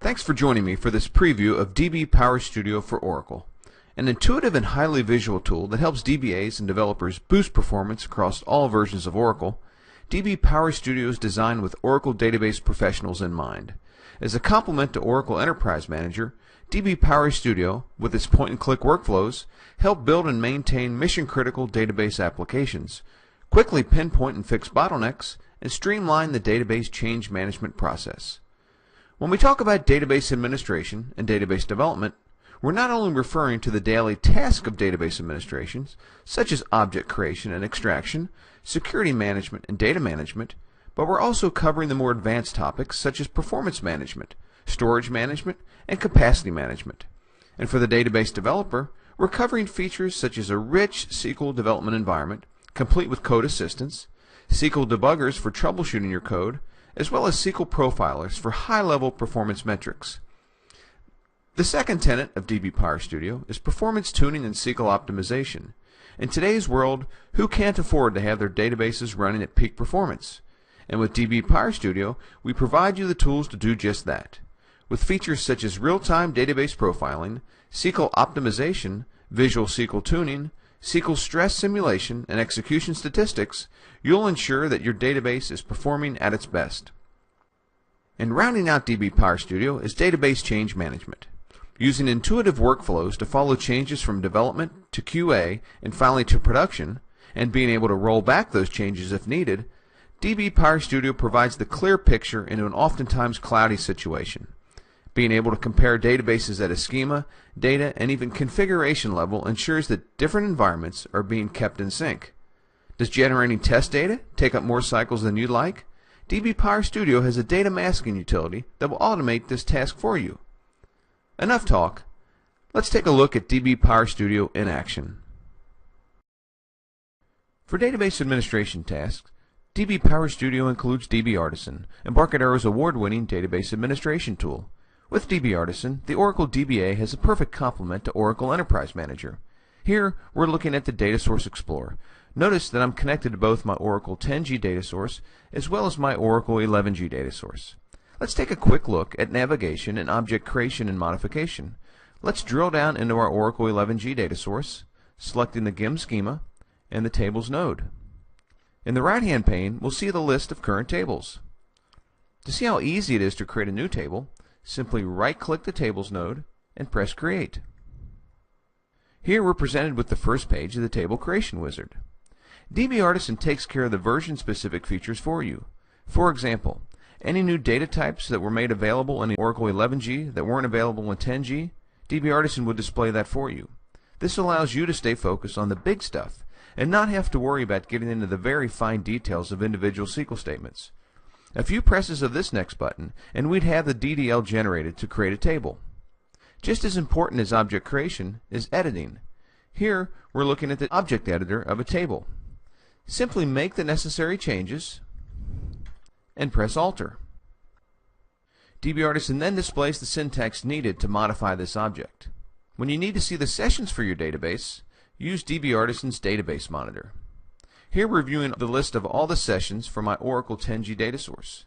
Thanks for joining me for this preview of DB PowerStudio for Oracle, an intuitive and highly visual tool that helps DBAs and developers boost performance across all versions of Oracle. DB PowerStudio is designed with Oracle database professionals in mind. As a complement to Oracle Enterprise Manager, DB PowerStudio, with its point-and-click workflows, help build and maintain mission-critical database applications, quickly pinpoint and fix bottlenecks, and streamline the database change management process. When we talk about database administration and database development, we're not only referring to the daily task of database administration, such as object creation and extraction, security management and data management, but we're also covering the more advanced topics such as performance management, storage management, and capacity management. And for the database developer, we're covering features such as a rich SQL development environment, complete with code assistance, SQL debuggers for troubleshooting your code, as well as SQL profilers for high-level performance metrics. The second tenet of DB PowerStudio is performance tuning and SQL optimization. In today's world, who can't afford to have their databases running at peak performance? And with DB PowerStudio, we provide you the tools to do just that. With features such as real-time database profiling, SQL optimization, visual SQL tuning, SQL stress simulation, and execution statistics, you'll ensure that your database is performing at its best. And rounding out DB PowerStudio is database change management. Using intuitive workflows to follow changes from development to QA and finally to production, and being able to roll back those changes if needed, DB PowerStudio provides the clear picture into an oftentimes cloudy situation. Being able to compare databases at a schema, data, and even configuration level ensures that different environments are being kept in sync. Does generating test data take up more cycles than you'd like? DB PowerStudio has a data masking utility that will automate this task for you. Enough talk. Let's take a look at DB PowerStudio in action. For database administration tasks, DB PowerStudio includes DB Artisan, Embarcadero's award-winning database administration tool. With DB Artisan, the Oracle DBA has a perfect complement to Oracle Enterprise Manager. Here, we're looking at the Data Source Explorer. Notice that I'm connected to both my Oracle 10G data source as well as my Oracle 11G data source. Let's take a quick look at navigation and object creation and modification. Let's drill down into our Oracle 11G data source, selecting the GIM schema and the tables node. In the right-hand pane, we'll see the list of current tables. To see how easy it is to create a new table, simply right-click the Tables node and press Create. Here we're presented with the first page of the Table Creation Wizard. DB Artisan takes care of the version-specific features for you. For example, any new data types that were made available in the Oracle 11G that weren't available in 10G, DB Artisan would display that for you. This allows you to stay focused on the big stuff and not have to worry about getting into the very fine details of individual SQL statements. A few presses of this next button and we'd have the DDL generated to create a table. Just as important as object creation is editing. Here we're looking at the object editor of a table. Simply make the necessary changes and press Alter. DB Artisan then displays the syntax needed to modify this object. When you need to see the sessions for your database, use DB Artisan's Database Monitor. Here we're viewing the list of all the sessions for my Oracle 10G data source.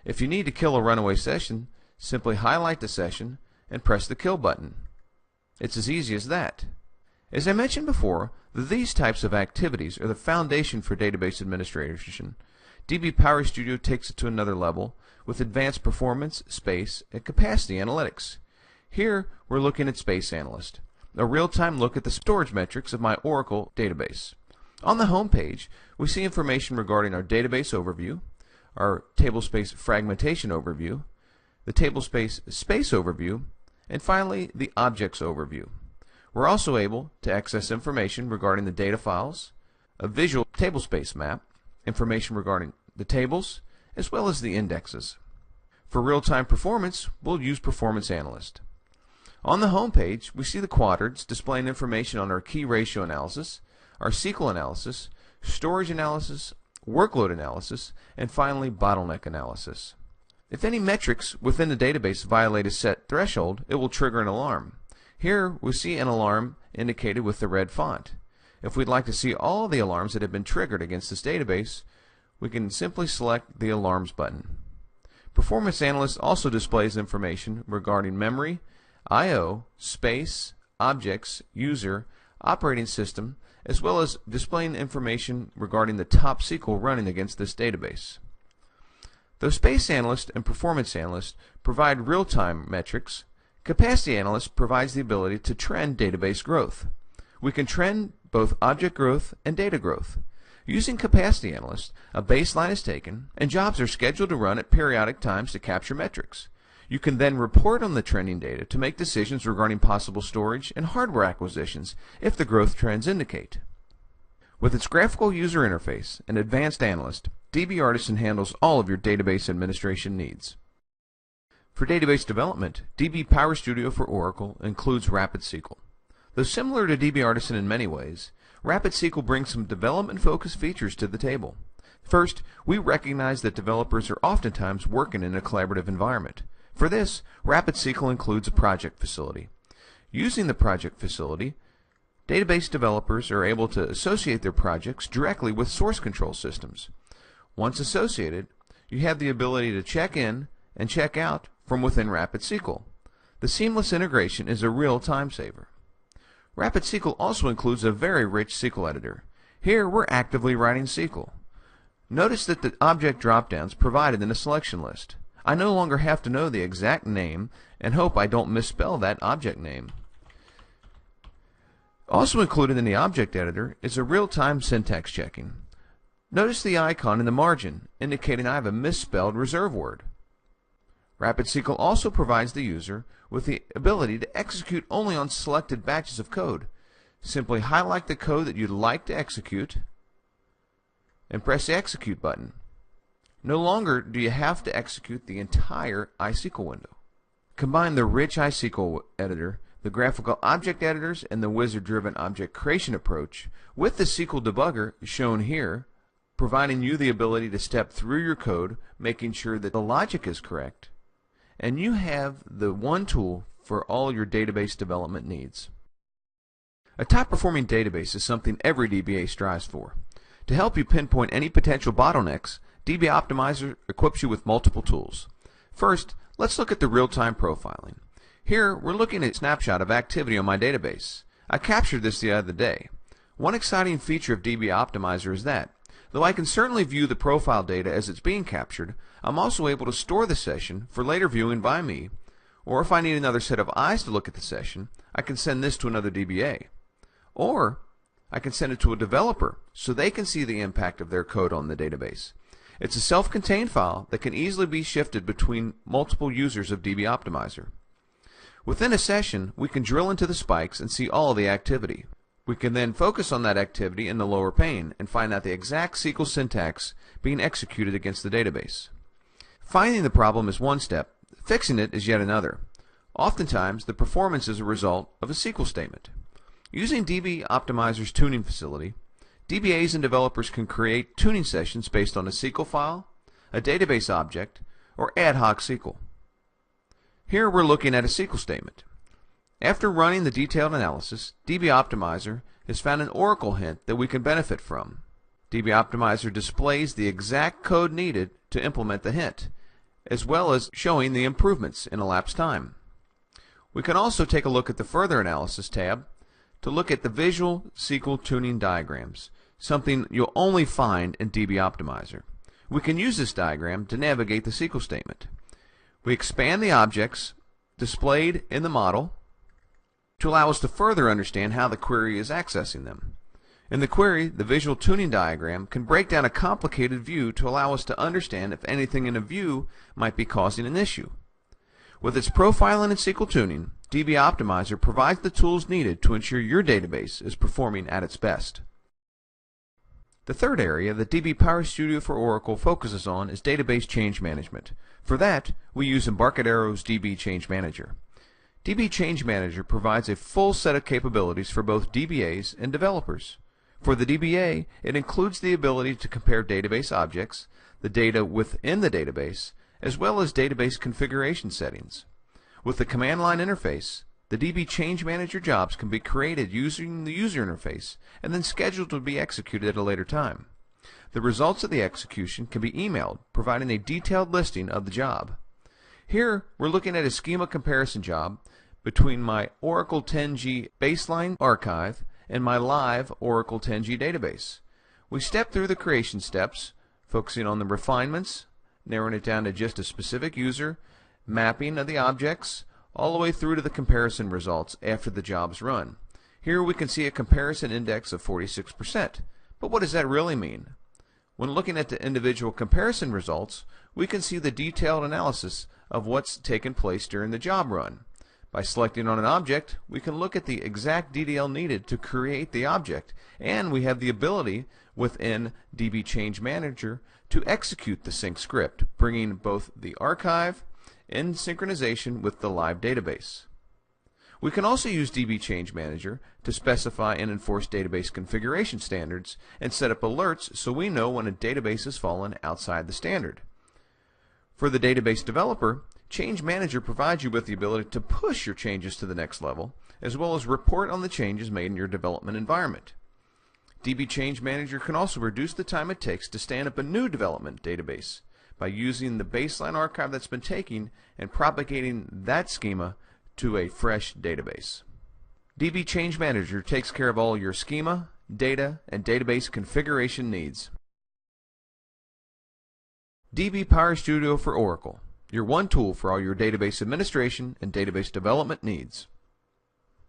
If you need to kill a runaway session, simply highlight the session and press the Kill button. It's as easy as that. As I mentioned before, these types of activities are the foundation for database administration. DB PowerStudio takes it to another level with advanced performance, space, and capacity analytics. Here we're looking at Space Analyst, a real-time look at the storage metrics of my Oracle database. On the home page, we see information regarding our database overview, our tablespace fragmentation overview, the tablespace space overview, and finally the objects overview. We're also able to access information regarding the data files, a visual tablespace map, information regarding the tables, as well as the indexes. For real-time performance, we'll use Performance Analyst. On the home page, we see the quadrants displaying information on our key ratio analysis, our SQL analysis, storage analysis, workload analysis, and finally bottleneck analysis. If any metrics within the database violate a set threshold, it will trigger an alarm. Here we see an alarm indicated with the red font. If we'd like to see all the alarms that have been triggered against this database, we can simply select the Alarms button. Performance Analyst also displays information regarding memory, I/O, space, objects, user, operating system, as well as displaying information regarding the top SQL running against this database. Though Space Analyst and Performance Analyst provide real-time metrics, Capacity Analyst provides the ability to trend database growth. We can trend both object growth and data growth. Using Capacity Analyst, a baseline is taken and jobs are scheduled to run at periodic times to capture metrics. You can then report on the trending data to make decisions regarding possible storage and hardware acquisitions if the growth trends indicate. With its graphical user interface and advanced analyst, DB Artisan handles all of your database administration needs. For database development, DB PowerStudio for Oracle includes RapidSQL. Though similar to DB Artisan in many ways, RapidSQL brings some development-focused features to the table. First, we recognize that developers are oftentimes working in a collaborative environment. For this, RapidSQL includes a project facility. Using the project facility, database developers are able to associate their projects directly with source control systems. Once associated, you have the ability to check in and check out from within RapidSQL. The seamless integration is a real time saver. RapidSQL also includes a very rich SQL editor. Here we're actively writing SQL. Notice that the object drop-downs provided in a selection list. I no longer have to know the exact name and hope I don't misspell that object name. Also included in the object editor is a real-time syntax checking. Notice the icon in the margin indicating I have a misspelled reserve word. RapidSQL also provides the user with the ability to execute only on selected batches of code. Simply highlight the code that you'd like to execute and press the execute button. No longer do you have to execute the entire iSQL window. Combine the rich iSQL editor, the graphical object editors, and the wizard-driven object creation approach with the SQL debugger shown here, providing you the ability to step through your code, making sure that the logic is correct, and you have the one tool for all your database development needs. A top-performing database is something every DBA strives for. To help you pinpoint any potential bottlenecks, DB Optimizer equips you with multiple tools. First, let's look at the real-time profiling. Here, we're looking at a snapshot of activity on my database. I captured this the other day. One exciting feature of DB Optimizer is that, though I can certainly view the profile data as it's being captured, I'm also able to store the session for later viewing by me, or if I need another set of eyes to look at the session, I can send this to another DBA. Or I can send it to a developer so they can see the impact of their code on the database. It's a self-contained file that can easily be shifted between multiple users of DB Optimizer. Within a session, we can drill into the spikes and see all of the activity. We can then focus on that activity in the lower pane and find out the exact SQL syntax being executed against the database. Finding the problem is one step, fixing it is yet another. Oftentimes, the performance is a result of a SQL statement. Using DB Optimizer's tuning facility, DBAs and developers can create tuning sessions based on a SQL file, a database object, or ad hoc SQL. Here we're looking at a SQL statement. After running the detailed analysis, DB Optimizer has found an Oracle hint that we can benefit from. DB Optimizer displays the exact code needed to implement the hint, as well as showing the improvements in elapsed time. We can also take a look at the Further Analysis tab to look at the visual SQL tuning diagrams, something you'll only find in DB Optimizer. We can use this diagram to navigate the SQL statement. We expand the objects displayed in the model to allow us to further understand how the query is accessing them. In the query, the visual tuning diagram can break down a complicated view to allow us to understand if anything in a view might be causing an issue. With its profiling and SQL tuning, DB Optimizer provides the tools needed to ensure your database is performing at its best. The third area that DB PowerStudio for Oracle focuses on is database change management. For that, we use Embarcadero's DB Change Manager. DB Change Manager provides a full set of capabilities for both DBAs and developers. For the DBA, it includes the ability to compare database objects, the data within the database, as well as database configuration settings. With the command line interface, the DB Change Manager jobs can be created using the user interface and then scheduled to be executed at a later time. The results of the execution can be emailed, providing a detailed listing of the job. Here, we're looking at a schema comparison job between my Oracle 10G baseline archive and my live Oracle 10G database. We step through the creation steps, focusing on the refinements, narrowing it down to just a specific user, mapping of the objects, all the way through to the comparison results after the job's run. Here we can see a comparison index of 46%. But what does that really mean? When looking at the individual comparison results, we can see the detailed analysis of what's taken place during the job run. By selecting on an object, we can look at the exact DDL needed to create the object, and we have the ability within DB Change Manager to execute the sync script, bringing both the archive in synchronization with the live database. We can also use DB Change Manager to specify and enforce database configuration standards and set up alerts so we know when a database has fallen outside the standard. For the database developer, Change Manager provides you with the ability to push your changes to the next level, as well as report on the changes made in your development environment. DB Change Manager can also reduce the time it takes to stand up a new development database by using the baseline archive that's been taken and propagating that schema to a fresh database. DB Change Manager takes care of all your schema, data, and database configuration needs. DB PowerStudio for Oracle, your one tool for all your database administration and database development needs.